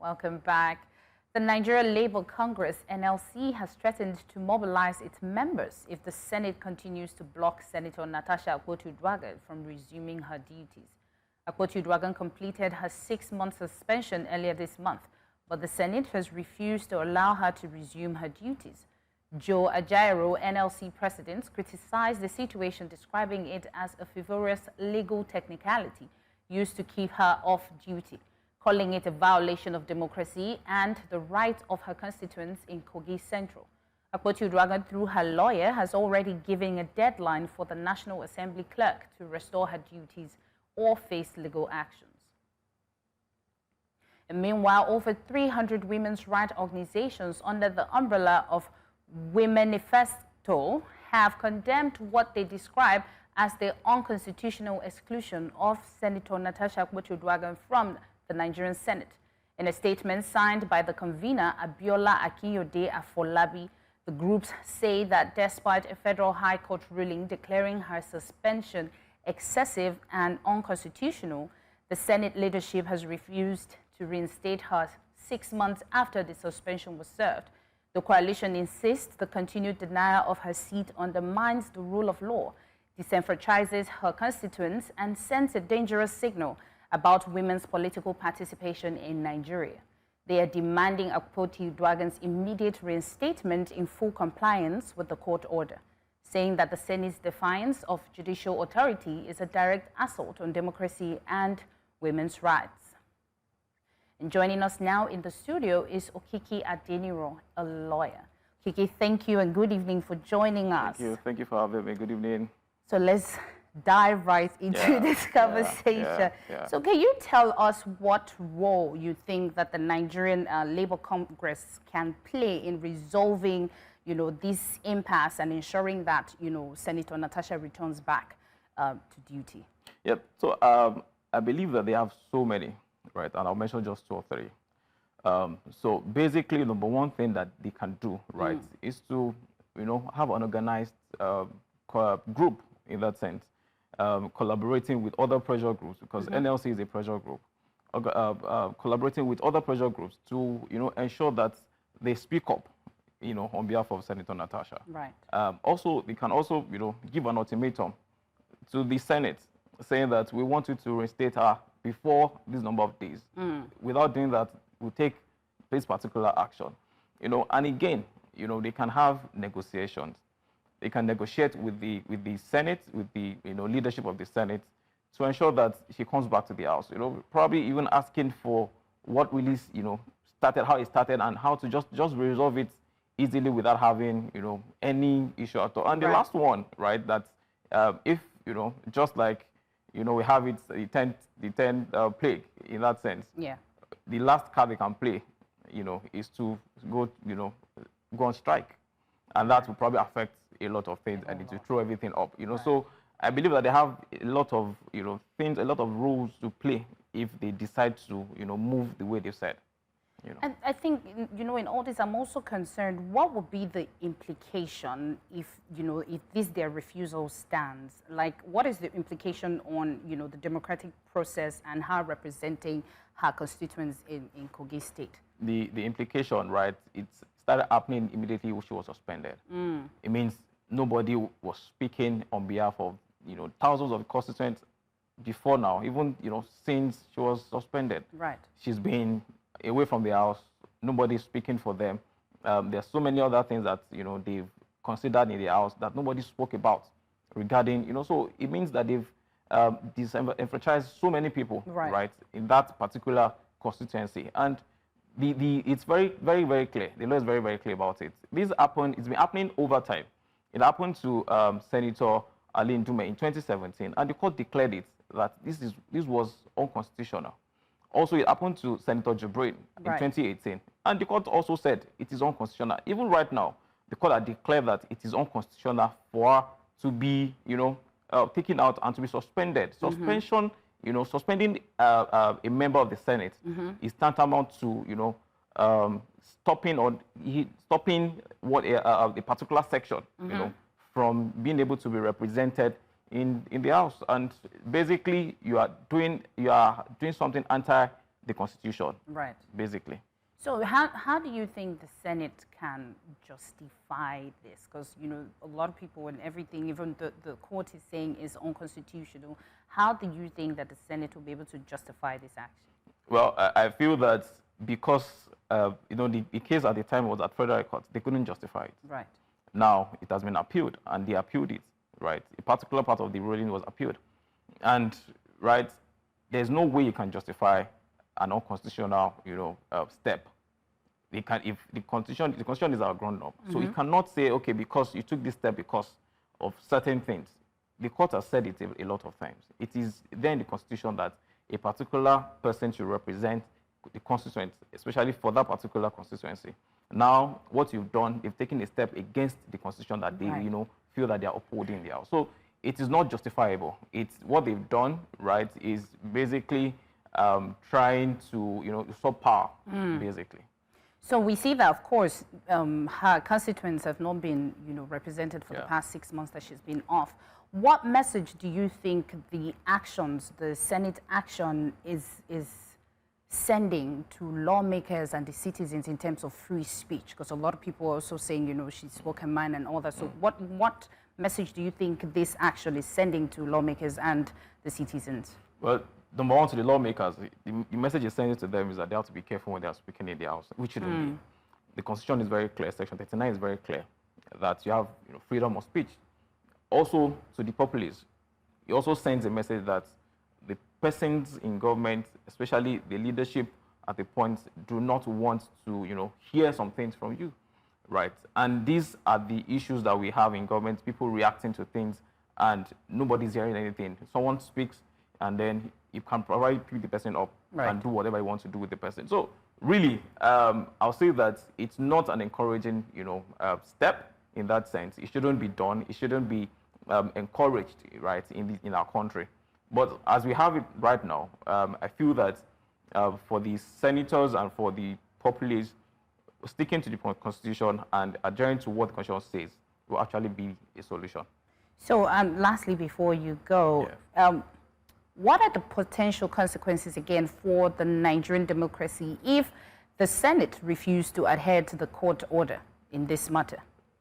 Welcome back. The Nigeria Labour Congress, NLC, has threatened to mobilize its members if the Senate continues to block Senator Natasha Akpoti Uduaghan from resuming her duties. Akpoti Uduaghan completed her 6-month suspension earlier this month, but the Senate has refused to allow her to resume her duties. Joe Ajaero, NLC President, criticized the situation, describing it as a frivolous legal technicality used to keep her off duty, calling it a violation of democracy and the rights of her constituents in Kogi Central. Akpoti Uduaghan, through her lawyer, has already given a deadline for the National Assembly clerk to restore her duties or face legal actions. And meanwhile, over 300 women's rights organizations under the umbrella of Womenifesto have condemned what they describe as the unconstitutional exclusion of Senator Natasha Akpoti Uduaghan from the Nigerian Senate. In a statement signed by the convener, Abiola Akinyode Afolabi, the groups say that despite a federal high court ruling declaring her suspension excessive and unconstitutional, the Senate leadership has refused to reinstate her 6 months after the suspension was served. The coalition insists the continued denial of her seat undermines the rule of law, disenfranchises her constituents, and sends a dangerous signal about women's political participation in Nigeria. They are demanding Akpoti Uduaghan's immediate reinstatement in full compliance with the court order, saying that the Senate's defiance of judicial authority is a direct assault on democracy and women's rights. And joining us now in the studio is Okiki Adeniro, a lawyer. Okiki, thank you and good evening for joining us. Thank you for having me. Good evening. So let's dive right into this conversation. So can you tell us what role you think that the Nigerian Labour Congress can play in resolving, this impasse and ensuring that, Senator Natasha returns back to duty? So I believe that they have so many, right? And I'll mention just 2 or 3. So basically, number one thing that they can do, right, is to, have an organized group in that sense. Collaborating with other pressure groups, because NLC is a pressure group, collaborating with other pressure groups to, ensure that they speak up, on behalf of Senator Natasha. Right. Also, they can also, give an ultimatum to the Senate, saying that we want you to reinstate her before this number of days. Without doing that, we'll take this particular action. And again, they can have negotiations. They can negotiate with the Senate, with the leadership of the Senate, to ensure that she comes back to the House. Probably even asking for what really started, how it started, and how to just resolve it easily without having any issue at all. And the last one, right, that if just like we have it the 10th plague in that sense. Yeah. The last card they can play, is to go on strike, and that will probably affect a lot of things, and it will throw everything up, So I believe that they have a lot of, things, a lot of rules to play if they decide to, move the way they said, And I think, in all this, I'm also concerned, what would be the implication if, if their refusal stands? Like, what is the implication on, the democratic process and her representing her constituents in Kogi State? The implication, right, it started happening immediately when she was suspended. It means nobody was speaking on behalf of, thousands of constituents before now, even, since she was suspended. Right. She's been away from the House. Nobody's speaking for them. There's so many other things that, they've considered in the House that nobody spoke about regarding, so it means that they've disenfranchised so many people, right, in that particular constituency. And it's very, very, very clear. The law is very, very clear about it. It's been happening over time. It happened to Senator Ali Ndume in 2017, and the court declared it that this was unconstitutional. Also, it happened to Senator Jibrin in 2018, and the court also said it is unconstitutional. Even right now, the court had declared that it is unconstitutional for her to be, taken out and to be suspended. Suspension, suspending a member of the Senate is tantamount to, stopping what a particular section, from being able to be represented in the House. And basically, you are doing something anti the Constitution. Right. Basically. So how do you think the Senate can justify this? Because, you know, a lot of people and everything, even the court is saying is unconstitutional. How do you think that the Senate will be able to justify this action? Well, I feel that because, you know, the case at the time was at federal court, they couldn't justify it. Right. Now it has been appealed, and they appealed it, right? A particular part of the ruling was appealed. And, right, there's no way you can justify an unconstitutional, you know, step. They can, if the constitution is our ground up. So you cannot say, okay, because you took this step because of certain things. The court has said it a lot of times. It is there in the Constitution that a particular person should represent the constituents, especially for that particular constituency. Now, what you've done, you've taken a step against the Constitution that they, you know, feel that they are upholding there. So it is not justifiable. It's what they've done, right, is basically trying to, you know, usurp power, basically. So we see that, of course, her constituents have not been, you know, represented for the past 6 months that she's been off. What message do you think the actions, the Senate action is sending to lawmakers and the citizens in terms of free speech? Because a lot of people are also saying, you know, she spoke her mind and all that. So what message do you think this action is sending to lawmakers and the citizens? Well, number one, to the lawmakers, the message is sending to them is that they have to be careful when they are speaking in the House, which shouldn't be. The Constitution is very clear. Section 39 is very clear that you have, you know, freedom of speech. Also, to the populace, it also sends a message that the persons in government, especially the leadership at the point, do not want to, you know, hear some things from you, right? And these are the issues that we have in government, people reacting to things and nobody's hearing anything. Someone speaks and then you can pick the person up and do whatever you want to do with the person. So really, I'll say that it's not an encouraging, you know, step in that sense. It shouldn't be done. It shouldn't be encouraged, right, in our country. But as we have it right now, I feel that for the senators and for the populace, sticking to the Constitution and adhering to what the Constitution says will actually be a solution. So lastly, before you go, what are the potential consequences, again, for the Nigerian democracy if the Senate refused to adhere to the court order in this matter?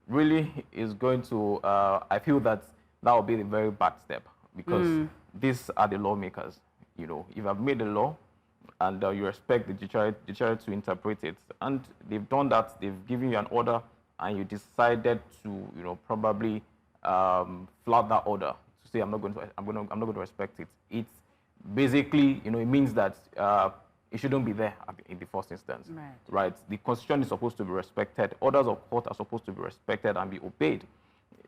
Really is going to, I feel that will be a very bad step because these are the lawmakers. You know, if I've made a law and you expect the judiciary to interpret it, and they've done that, they've given you an order and you decided to, you know, probably flout that order, to say I'm not going to respect it. It's basically, you know, it means that it shouldn't be there in the first instance, right? The Constitution is supposed to be respected. Orders of court are supposed to be respected and be obeyed,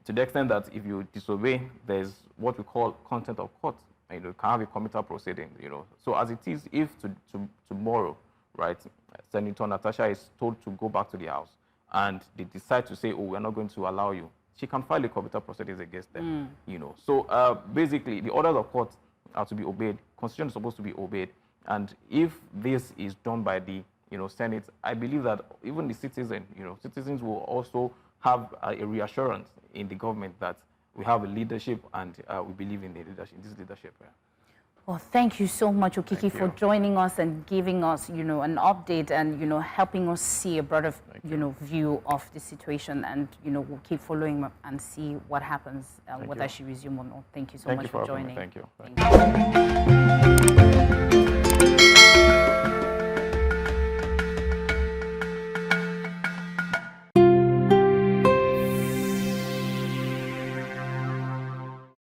to the extent that if you disobey, there's what we call contempt of court. You know, you can have a committal proceeding. You know, so as it is, if tomorrow, right, Senator Natasha is told to go back to the House, and they decide to say, oh, we're not going to allow you, she can file a committal proceedings against them. You know, so basically, the orders of court are to be obeyed. Constitution is supposed to be obeyed, and if this is done by the, you know, Senate, I believe that even the citizens will also have a reassurance in the government that we have a leadership and we believe in this leadership. Well, thank you so much, Okiki, for joining us and giving us, you know, an update and, you know, helping us see a broader, you know, view of the situation. And, you know, we'll keep following up and see what happens, whether she resumes or not. Thank you so much for joining. Thank you.